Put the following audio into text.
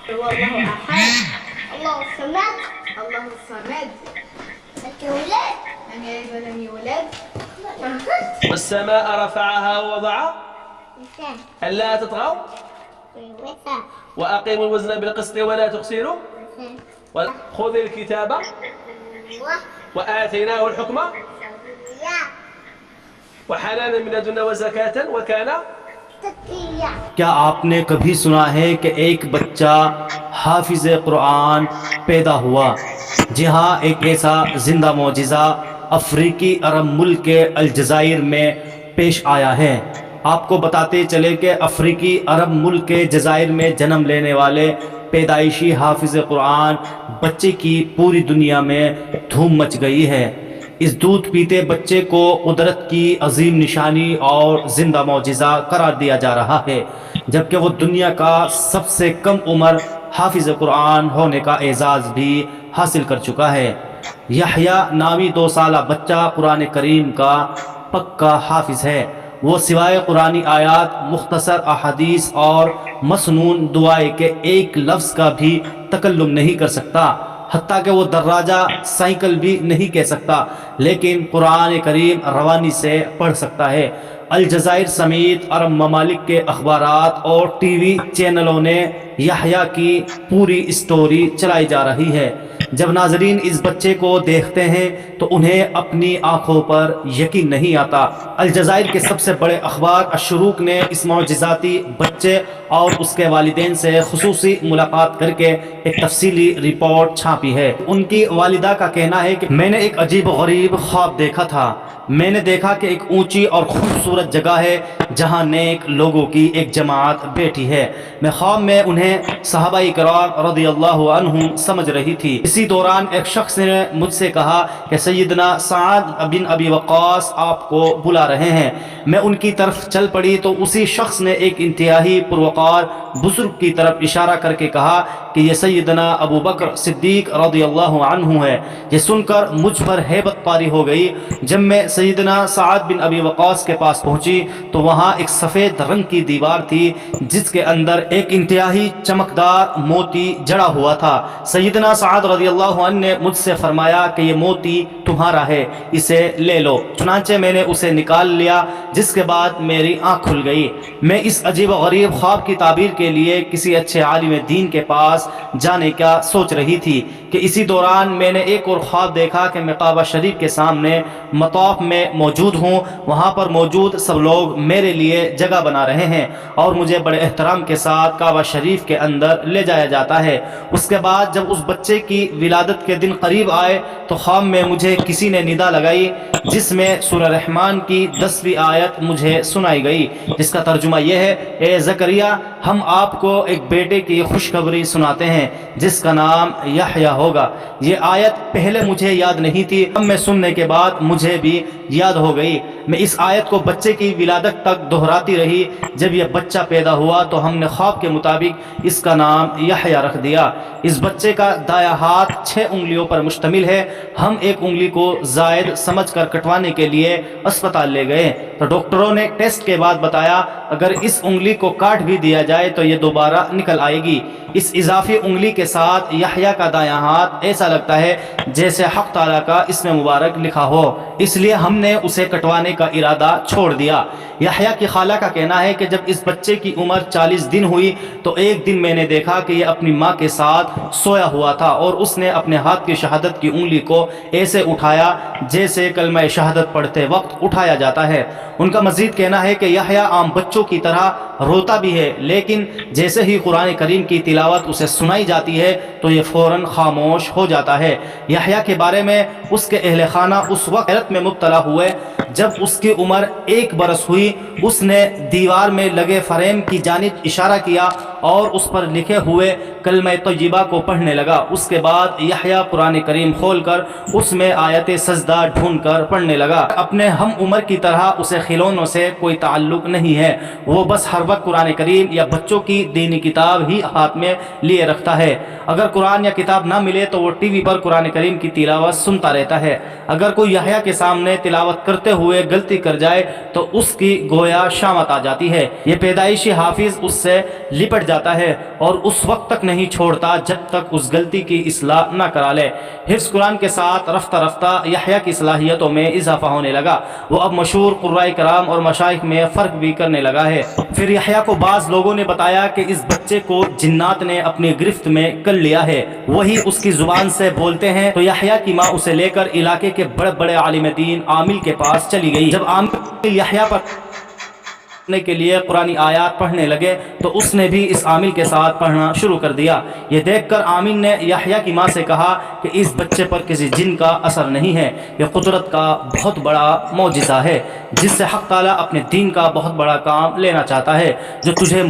هو الله أحد الله الصمد الله الصمد لم يولد لم يلد ولم يولد والسماء رفعها ووضع ألا تطغوا وأقيموا الوزن بالقسط ولا تخسروا خذ الكتاب وآتيناه الحكم وحنانا من لدنا وزكاة وكان. کیا آپ نے کبھی سنا ہے کہ ایک بچہ حافظ قرآن پیدا ہوا؟ جی ہاں، ایک ایسا زندہ معجزہ افریقی عرب ملک کے الجزائر میں پیش آیا ہے۔ آپ کو بتاتے چلے کہ افریقی عرب ملک کے جزائر میں جنم لینے والے پیدائشی حافظ قرآن بچے کی پوری دنیا میں دھوم مچ گئی ہے۔ اس دودھ پیتے بچے کو قدرت کی عظیم نشانی اور زندہ معجزہ قرار دیا جا رہا ہے، جبکہ وہ دنیا کا سب سے کم عمر حافظ قرآن ہونے کا اعزاز بھی حاصل کر چکا ہے۔ یحییٰ نامی 2 سالہ بچہ قرآن کریم کا پکا حافظ ہے۔ وہ سوائے قرآنی آیات، مختصر احادیث اور مسنون دعائیں کے ایک لفظ کا بھی تکلم نہیں کر سکتا، حتیٰ کہ وہ دراجہ سائیکل بھی نہیں کہہ سکتا، لیکن قرآن کریم روانی سے پڑھ سکتا ہے۔ الجزائر سمیت عرب ممالک کے اخبارات اور ٹی وی چینلوں نے یحییٰ کی پوری اسٹوری چلائی جا رہی ہے۔ جب ناظرین اس بچے کو دیکھتے ہیں تو انہیں اپنی آنکھوں پر یقین نہیں آتا۔ الجزائر کے سب سے بڑے اخبار الشروق نے اس معجزاتی بچے اور اس کے والدین سے خصوصی ملاقات کر کے ایک تفصیلی رپورٹ چھاپی ہے۔ ان کی والدہ کا کہنا ہے کہ میں نے ایک عجیب و غریب خواب دیکھا تھا۔ میں نے دیکھا کہ ایک اونچی اور خوبصورت جگہ ہے جہاں نیک لوگوں کی ایک جماعت بیٹھی ہے۔ میں خواب میں انہیں صحابہ کرام رضی اللہ عنہم سمجھ رہی تھی۔ اسی دوران ایک شخص نے مجھ سے کہا کہ سیدنا سعد بن ابی وقاص آپ کو بلا رہے ہیں۔ میں ان کی طرف چل پڑی تو اسی شخص نے ایک انتہائی پروقار بزرگ کی طرف اشارہ کر کے کہا کہ یہ سیدنا ابو بکر صدیق رضی اللہ عنہ ہے۔ یہ سن کر مجھ پر ہیبت طاری ہو گئی۔ جب میں سیدنا سعد بن ابی وقاص کے پاس پہنچی تو وہاں ایک سفید رنگ کی دیوار تھی جس کے اندر ایک انتہائی چمکدار موتی جڑا ہوا تھا۔ سیدنا سعد رضی اللہ عنہ نے مجھ سے فرمایا کہ یہ موتی تمہارا ہے، اسے لے لو۔ چنانچہ میں نے اسے نکال لیا، جس کے بعد میری آنکھ کھل گئی۔ میں اس عجیب و غریب خواب کی تعبیر کے لیے کسی اچھے عالم دین کے پاس جانے کا سوچ رہی تھی کہ اسی دوران میں نے ایک اور خواب دیکھا کہ میں کعبہ شریف کے سامنے مطاف میں موجود ہوں۔ وہاں پر موجود سب لوگ میرے لیے جگہ بنا رہے ہیں اور مجھے بڑے احترام کے ساتھ کعبہ شریف کے اندر لے جایا جاتا ہے۔ اس کے بعد جب اس بچے کی ولادت کے دن قریب آئے تو خواب میں مجھے کسی نے ندا لگائی جس میں سورہ رحمان کی 10ویں آیت مجھے سنائی گئی، جس کا ترجمہ یہ ہے: اے زکریا، ہم آپ کو ایک بیٹے کی خوشخبری سناتے ہیں جس کا نام یحییٰ ہوگا۔ یہ آیت پہلے مجھے یاد نہیں تھی، اب میں سننے کے بعد مجھے بھی یاد ہو گئی۔ میں اس آیت کو بچے کی ولادت تک دہراتی رہی۔ جب یہ بچہ پیدا ہوا تو ہم نے خواب کے مطابق اس کا نام یحییٰ رکھ دیا۔ اس بچے کا دایاں ہاتھ 6 انگلیوں پر مشتمل ہے۔ ہم ایک انگلی کو زائد سمجھ کر کٹوانے کے لیے اسپتال لے گئے تو ڈاکٹروں نے ٹیسٹ کے بعد بتایا اگر اس انگلی کو کاٹ بھی دیا جائے تو یہ دوبارہ نکل آئے گی۔ اس اضافی انگلی کے ساتھ یحییٰ کا دایاں ہاتھ ایسا لگتا ہے جیسے حق تعالیٰ کا اسم مبارک لکھا ہو، اس لیے ہم نے اسے کٹوانے کا ارادہ چھوڑ دیا۔ یحییٰ کی خالہ کا کہنا ہے کہ جب اس بچے کی عمر 40 دن ہوئی تو ایک دن میں نے دیکھا کہ یہ اپنی ماں کے ساتھ سویا ہوا تھا اور اس نے اپنے ہاتھ کی شہادت کی انگلی کو ایسے اٹھایا جیسے کلمہ شہادت پڑھتے وقت اٹھایا جاتا ہے۔ ان کا مزید کہنا ہے کہ یحییٰ عام بچوں کی طرح روتا بھی ہے، لیکن جیسے ہی قرآن کریم کی تلاوت اسے سنائی جاتی ہے تو یہ فوراً خاموش ہو جاتا ہے۔ یحییٰ کے بارے میں اس کے اہل خانہ اس وقت حیرت میں مبتلا ہوئے جب اس کی عمر 1 برس ہوئی۔ اس نے دیوار میں لگے فریم کی جانب اشارہ کیا اور اس پر لکھے ہوئے کلمہ طیبہ کو پڑھنے لگا۔ اس کے بعد یحییٰ قرآن کریم کھول کر اس میں آیت سجدہ ڈھونڈ کر پڑھنے لگا۔ اپنے ہم عمر کی طرح اسے کھلونوں سے کوئی تعلق نہیں ہے، وہ بس ہر وقت قرآن کریم یا بچوں کی دینی کتاب ہی ہاتھ میں میں لیے رکھتا ہے۔ اگر قرآن یا کتاب نہ ملے تو وہ ٹی وی پر قرآن کریم کی تلاوت سنتا رہتا ہے۔ اگر کوئی یحییٰ کے سامنے تلاوت کرتے ہوئے غلطی کر جائے تو اس کی گویا شامت آ جاتی ہے۔ یہ پیدائشی حافظ اس سے لپٹ جاتا ہے اور اس وقت تک نہیں چھوڑتا جب تک اس غلطی کی اصلاح نہ کرا لے۔ حفظ قرآن کے ساتھ رفتہ رفتہ یحییٰ کی صلاحیتوں میں اضافہ ہونے لگا۔ وہ اب مشہور قرائے کرام اور مشائخ میں فرق بھی کرنے لگا ہے۔ پھر یحییٰ کو بعض لوگوں نے بتایا کہ اس بچے کو جنات نے اپنی گرفت میں کر لیا ہے، وہی اس کی زبان سے بولتے ہیں۔ تو یحییٰ کی ماں اسے لے کر علاقے کے بڑے بڑے عالم دین عامل کے پاس چلی گئی۔ جب عامل یحییٰ پر کے لیے قرآنی آیات پڑھنے لگے تو اس نے بھی اس عامل کے ساتھ پڑھنا شروع کر دیا۔ یہ دیکھ کر عامل نے یحییٰ کی ماں سے کہا کہ اس بچے پر کسی جن کا اثر نہیں ہے، یہ قدرت کا بہت بڑا معجزہ ہے جس سے حق تعالیٰ اپنے دین کا بہت بڑا کام لینا چاہتا ہے، جو تجھے